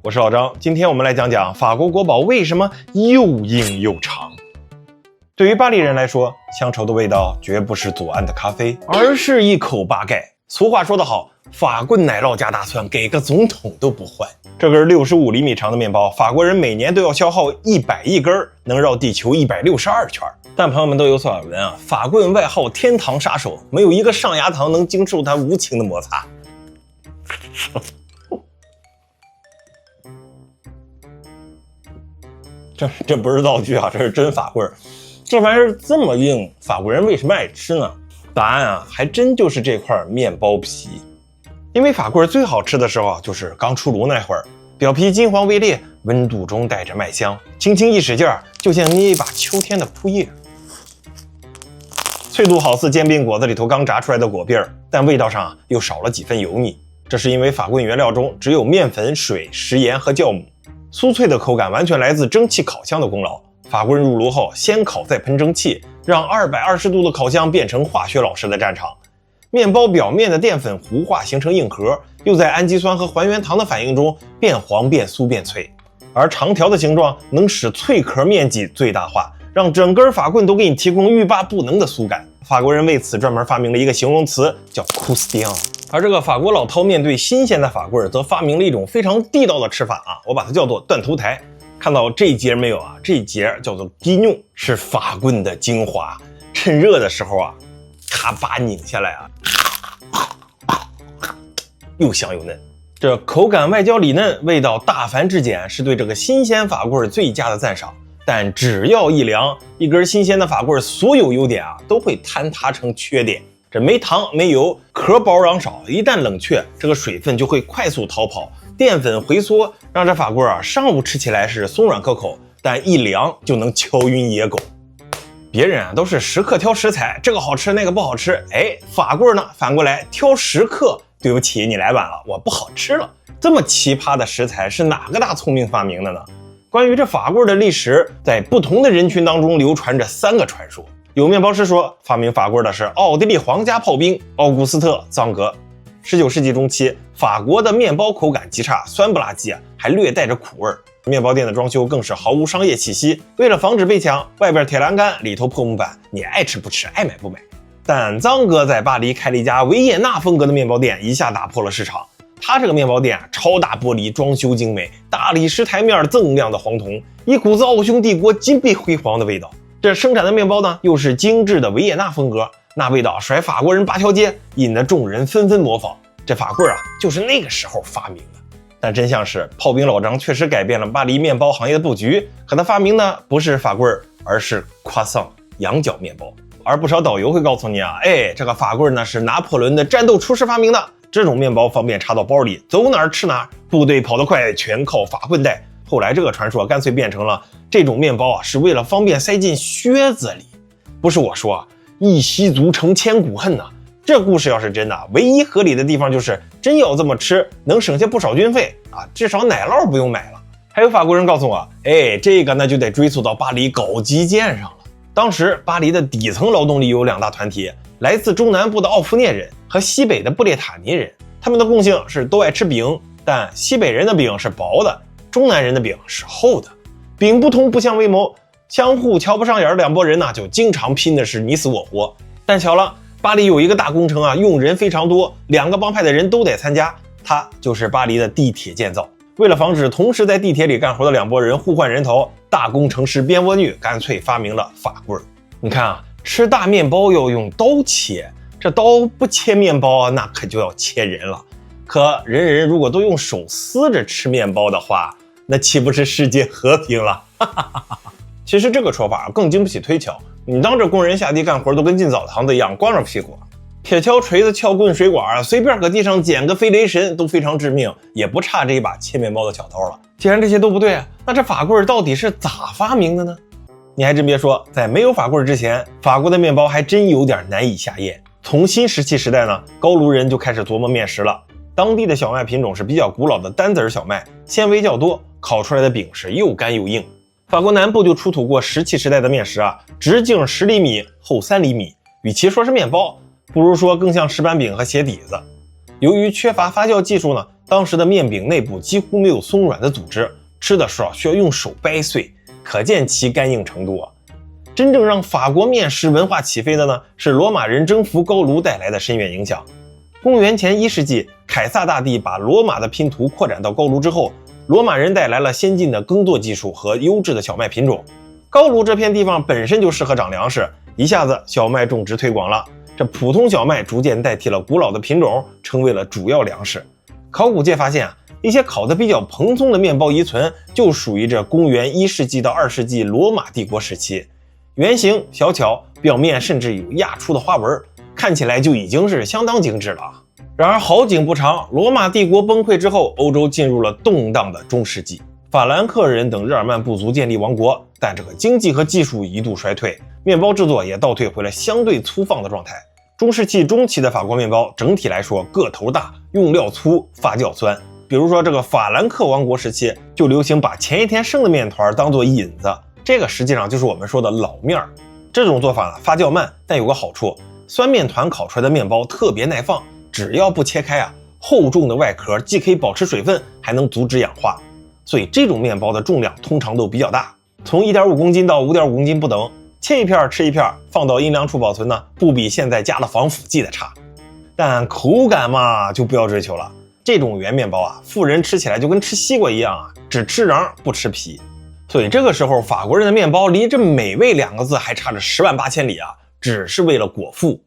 我是老张，今天我们来讲讲法国国宝为什么又硬又长。对于巴黎人来说，乡愁的味道绝不是左岸的咖啡，而是一口巴盖。俗话说得好，法棍奶酪加大蒜，给个总统都不换。这根65厘米长的面包，法国人每年都要消耗100亿根，能绕地球162圈。但朋友们都有所耳闻啊，法棍外号天堂杀手，没有一个上牙膛能经受它无情的摩擦。这不是道具啊，这是真法棍。这玩意儿这么硬，法国人为什么爱吃呢？答案啊，还真就是这块面包皮。因为法棍最好吃的时候啊，就是刚出炉那会儿，表皮金黄微裂，温度中带着麦香，轻轻一使劲儿，就像捏一把秋天的枯叶。脆度好似煎饼果子里头刚炸出来的果篦儿，但味道上又少了几分油腻。这是因为法棍原料中只有面粉、水、食盐和酵母。酥脆的口感完全来自蒸汽烤箱的功劳。法棍入炉后，先烤再喷蒸汽，让220度的烤箱变成化学老师的战场。面包表面的淀粉糊化形成硬核，又在氨基酸和还原糖的反应中变黄、变酥、变脆。而长条的形状能使脆壳面积最大化，让整根法棍都给你提供欲罢不能的酥感。法国人为此专门发明了一个形容词，叫 croustillant。而这个法国老饕面对新鲜的法棍，则发明了一种非常地道的吃法啊，我把它叫做断头台。看到这一节没有啊？这一节叫做 guignon， 是法棍的精华。趁热的时候啊，咔吧拧下来啊，又香又嫩。这口感外焦里嫩，味道大繁至简，是对这个新鲜法棍最佳的赞赏。但只要一凉，一根新鲜的法棍所有优点啊都会坍塌成缺点。这没糖没油，壳薄瓤少，一旦冷却，这个水分就会快速逃跑，淀粉回缩，让这法棍啊上午吃起来是松软可口，但一凉就能敲晕野狗。别人啊都是时刻挑食材，这个好吃那个不好吃，法棍呢反过来挑时刻，对不起你来晚了，我不好吃了。这么奇葩的食材是哪个大聪明发明的呢？关于这法棍的历史，在不同的人群当中流传着3个传说。有面包师说，发明法棍的是奥地利皇家炮兵奥古斯特·桑格。19世纪中期，法国的面包口感极差，酸不拉几啊，还略带着苦味儿。面包店的装修更是毫无商业气息，为了防止被抢，外边铁栏杆，里头破木板，你爱吃不吃，爱买不买。但桑格在巴黎开了一家维也纳风格的面包店，一下打破了市场。他这个面包店超大玻璃，装修精美，大理石台面锃亮的黄铜，一股子奥匈帝国金碧辉煌的味道。这生产的面包呢，又是精致的维也纳风格，那味道甩法国人8条街，引得众人纷纷模仿。这法棍啊，就是那个时候发明的。但真相是，炮兵老张确实改变了巴黎面包行业的布局，可他发明的不是法棍，而是croissant羊角面包。而不少导游会告诉你啊，这个法棍呢是拿破仑的战斗厨师发明的。这种面包方便插到包里，走哪儿吃哪儿，部队跑得快全靠法棍带。后来这个传说干脆变成了这种面包啊是为了方便塞进靴子里。不是我说啊，一夕足成千古恨啊。这故事要是真的，唯一合理的地方就是真要这么吃，能省下不少军费啊，至少奶酪不用买了。还有法国人告诉我，这个那就得追溯到巴黎搞基建上了。当时巴黎的底层劳动力有2大团体，来自中南部的奥夫涅人和西北的布列塔尼人。他们的共性是都爱吃饼，但西北人的饼是薄的，中南人的饼是厚的。饼不同不相为谋，相互瞧不上眼的2拨人呢，就经常拼的是你死我活。但巧了，巴黎有一个大工程啊，用人非常多，2个帮派的人都得参加，它就是巴黎的地铁建造。为了防止同时在地铁里干活的2拨人互换人头，大工程师边窝女干脆发明了法棍。你看啊，吃大面包要用刀切，这刀不切面包啊，那可就要切人了。可人如果都用手撕着吃面包的话，那岂不是世界和平了？其实这个说法更经不起推敲，你当这工人下地干活都跟进澡堂子一样，光着屁股，铁锹、锤子、撬棍、水管，随便搁地上捡个飞雷神都非常致命，也不差这一把切面包的小刀了。既然这些都不对啊，那这法棍到底是咋发明的呢？你还真别说，在没有法棍之前，法国的面包还真有点难以下咽。从新石器时代呢，高卢人就开始琢磨面食了。当地的小麦品种是比较古老的单子小麦，纤维较多，烤出来的饼是又干又硬。法国南部就出土过石器时代的面食啊，直径10厘米，厚3厘米，与其说是面包，不如说更像石板饼和鞋底子。由于缺乏发酵技术呢，当时的面饼内部几乎没有松软的组织，吃的时候需要用手掰碎，可见其干硬程度啊。真正让法国面食文化起飞的呢，是罗马人征服高卢带来的深远影响。公元前1世纪，凯撒大帝把罗马的拼图扩展到高卢之后，罗马人带来了先进的耕作技术和优质的小麦品种。高卢这片地方本身就适合长粮食，一下子小麦种植推广了，这普通小麦逐渐代替了古老的品种，成为了主要粮食。考古界发现一些烤得比较蓬松的面包遗存就属于这公元1世纪到2世纪罗马帝国时期，圆形小巧，表面甚至有压出的花纹，看起来就已经是相当精致了。然而好景不长，罗马帝国崩溃之后，欧洲进入了动荡的中世纪。法兰克人等日耳曼部族建立王国，但这个经济和技术一度衰退，面包制作也倒退回了相对粗放的状态。中世纪中期的法国面包整体来说个头大，用料粗，发酵酸。比如说这个法兰克王国时期就流行把前一天剩的面团当做引子，这个实际上就是我们说的老面。这种做法呢发酵慢，但有个好处，酸面团烤出来的面包特别耐放，只要不切开厚重的外壳既可以保持水分，还能阻止氧化，所以这种面包的重量通常都比较大，从 1.5 公斤到 5.5 公斤不等。切一片吃一片，放到阴凉处保存呢，不比现在加了防腐剂的差。但口感嘛，就不要追求了。这种圆面包富人吃起来就跟吃西瓜一样只吃瓤不吃皮。所以这个时候法国人的面包离这美味2个字还差着10万8千里只是为了果腹。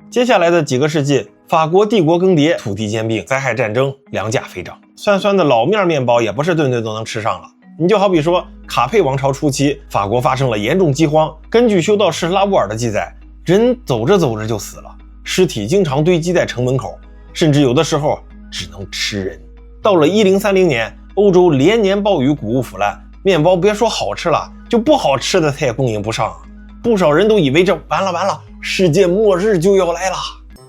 接下来的几个世纪，法国帝国更迭，土地兼并，灾害战争，粮价飞涨，酸酸的老面面包也不是顿顿都能吃上了。你就好比说卡佩王朝初期，法国发生了严重饥荒，根据修道士拉沃尔的记载，人走着走着就死了，尸体经常堆积在城门口，甚至有的时候只能吃人。到了1030年，欧洲连年暴雨，谷物腐烂，面包别说好吃了，就不好吃的它也供应不上。不少人都以为这完了，世界末日就要来了。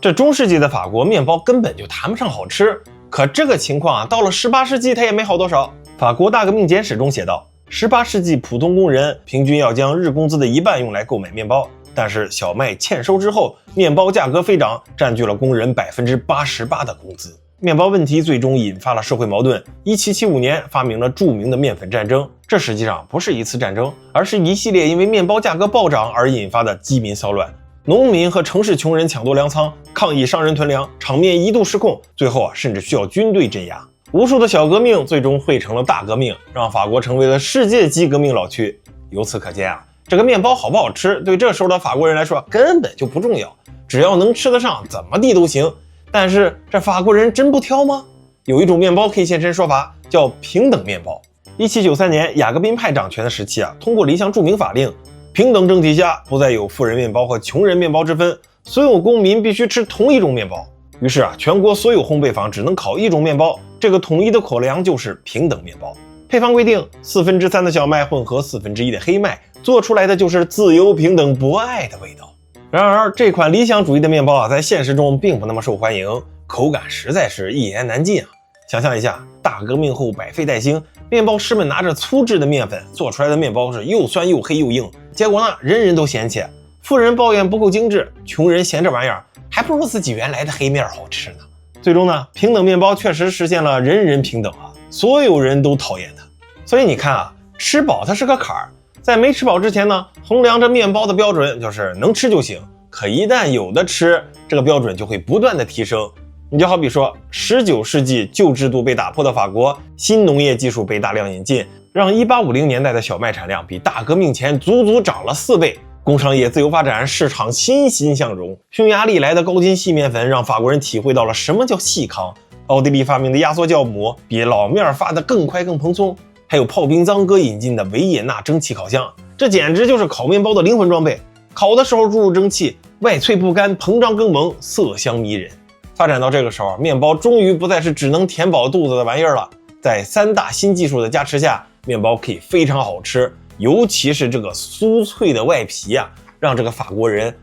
这中世纪的法国面包根本就谈不上好吃，可这个情况到了18世纪它也没好多少。法国大革命简史中写道，18世纪普通工人平均要将日工资的1半用来购买面包，但是小麦欠收之后，面包价格飞涨，占据了工人88%的工资。面包问题最终引发了社会矛盾。1775年发明了著名的面粉战争，这实际上不是一次战争，而是一系列因为面包价格暴涨而引发的饥民骚乱。农民和城市穷人抢夺粮仓，抗议商人囤粮，场面一度失控，最后甚至需要军队镇压。无数的小革命最终汇成了大革命，让法国成为了世界级革命老区。由此可见这个面包好不好吃，对这时候的法国人来说根本就不重要，只要能吃得上，怎么地都行。但是这法国人真不挑吗？有一种面包可以现身说法，叫平等面包。1793年雅各宾派掌权的时期通过了一项著名法令，平等政体下不再有富人面包和穷人面包之分，所有公民必须吃同一种面包。于是全国所有烘焙坊只能烤一种面包，这个统一的口粮就是平等面包。配方规定3/4的小麦混合1/4的黑麦，做出来的就是自由平等博爱的味道。然而这款理想主义的面包在现实中并不那么受欢迎，口感实在是一言难尽想象一下，大革命后百废待兴，面包师们拿着粗制的面粉做出来的面包是又酸又黑又硬，结果呢人人都嫌弃，富人抱怨不够精致，穷人嫌这玩意儿还不如自己原来的黑面好吃呢。最终呢，平等面包确实实现了人人平等所有人都讨厌它。所以你看吃饱它是个坎儿，在没吃饱之前呢，衡量着面包的标准就是能吃就行，可一旦有的吃，这个标准就会不断的提升。你就好比说19世纪旧制度被打破的法国，新农业技术被大量引进，让1850年代的小麦产量比大革命前足足涨了4倍。工商业自由发展，市场欣欣向荣。匈牙利来的高筋细面粉让法国人体会到了什么叫细糠。奥地利发明的压缩酵母比老面发得更快更蓬松。还有炮兵臧哥引进的维也纳蒸汽烤箱，这简直就是烤面包的灵魂装备。烤的时候注入蒸汽，外脆不干，膨胀更猛，色香迷人。发展到这个时候，面包终于不再是只能填饱肚子的玩意儿了。在3大新技术的加持下，面包可以非常好吃。尤其是这个酥脆的外皮让这个法国人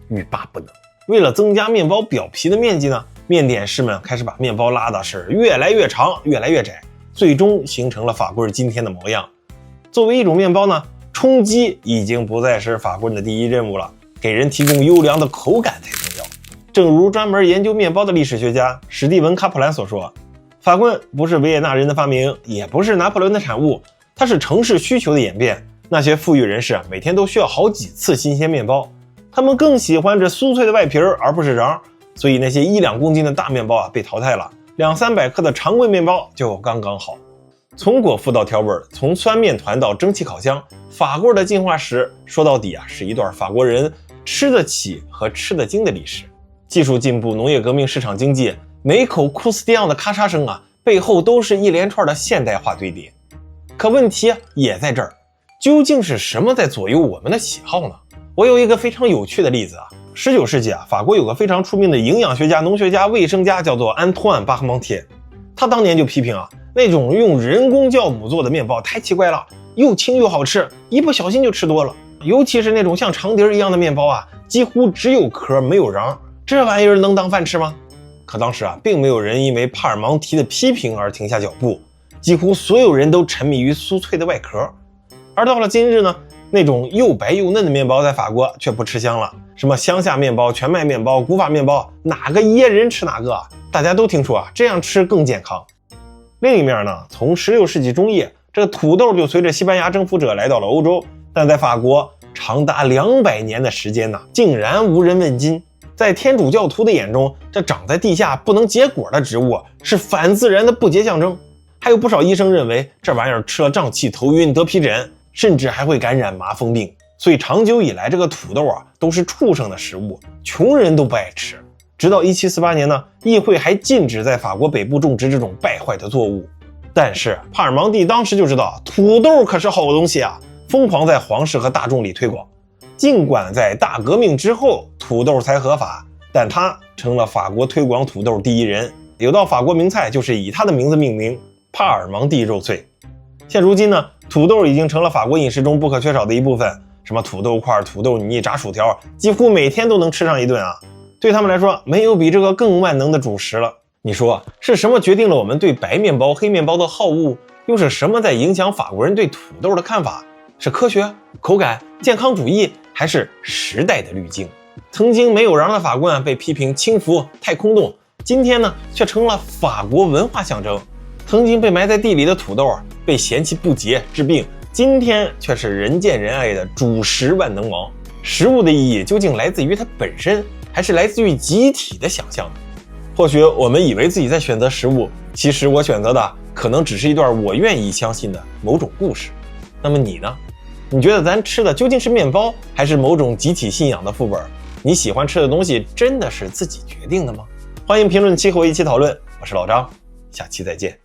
欲罢不能。为了增加面包表皮的面积呢，面点师们开始把面包拉的是越来越长，越来越窄，最终形成了法国人今天的模样。作为一种面包呢，充饥已经不再是法国人的第一任务了，给人提供优良的口感才重要。正如专门研究面包的历史学家史蒂文·卡普兰所说，法棍不是维也纳人的发明，也不是拿破仑的产物，它是城市需求的演变。那些富裕人士每天都需要好几次新鲜面包，他们更喜欢这酥脆的外皮而不是瓤，所以那些1-2公斤的大面包被淘汰了，200-300克的常规面包就刚刚好。从果腹到调味，从酸面团到蒸汽烤箱，法棍的进化史说到底是一段法国人吃得起和吃得精的历史。技术进步、农业革命、市场经济，每口库斯蒂昂的咔嚓声背后都是一连串的现代化堆叠。可问题也在这儿，究竟是什么在左右我们的喜好呢？我有一个非常有趣的例子19世纪法国有个非常出名的营养学家、农学家、卫生家，叫做安托万·巴赫蒙帖。他当年就批评那种用人工酵母做的面包太奇怪了，又轻又好吃，一不小心就吃多了。尤其是那种像长笛一样的面包几乎只有壳没有瓤，这玩意儿能当饭吃吗？可当时并没有人因为帕尔芒提的批评而停下脚步，几乎所有人都沉迷于酥脆的外壳。而到了今日呢，那种又白又嫩的面包在法国却不吃香了，什么乡下面包、全麦面包、古法面包，哪个野人吃哪个大家都听说这样吃更健康。另一面呢，从16世纪中叶，这个土豆就随着西班牙征服者来到了欧洲，但在法国长达200年的时间竟然无人问津。在天主教徒的眼中，这长在地下不能结果的植物是反自然的不洁象征。还有不少医生认为这玩意儿吃了胀气、头晕、得皮疹，甚至还会感染麻风病。所以长久以来，这个土豆都是畜生的食物，穷人都不爱吃。直到1748年呢，议会还禁止在法国北部种植这种败坏的作物。但是帕尔芒蒂当时就知道土豆可是好东西疯狂在皇室和大众里推广。尽管在大革命之后土豆才合法，但他成了法国推广土豆第一人。有道法国名菜就是以他的名字命名，帕尔芒蒂肉脆。现如今呢，土豆已经成了法国饮食中不可缺少的一部分，什么土豆块、土豆泥、炸薯条，几乎每天都能吃上一顿对他们来说，没有比这个更万能的主食了。你说是什么决定了我们对白面包、黑面包的好恶？又是什么在影响法国人对土豆的看法？是科学、口感、健康主义，还是时代的滤镜？曾经没有瓤的法棍被批评轻浮、太空洞，今天呢却成了法国文化象征。曾经被埋在地里的土豆被嫌弃不洁、治病，今天却是人见人爱的主食万能王。食物的意义究竟来自于它本身，还是来自于集体的想象呢？或许我们以为自己在选择食物，其实我选择的可能只是一段我愿意相信的某种故事。那么你呢？你觉得咱吃的究竟是面包，还是某种集体信仰的副本？你喜欢吃的东西真的是自己决定的吗？欢迎评论区和我一起讨论。我是老张，下期再见。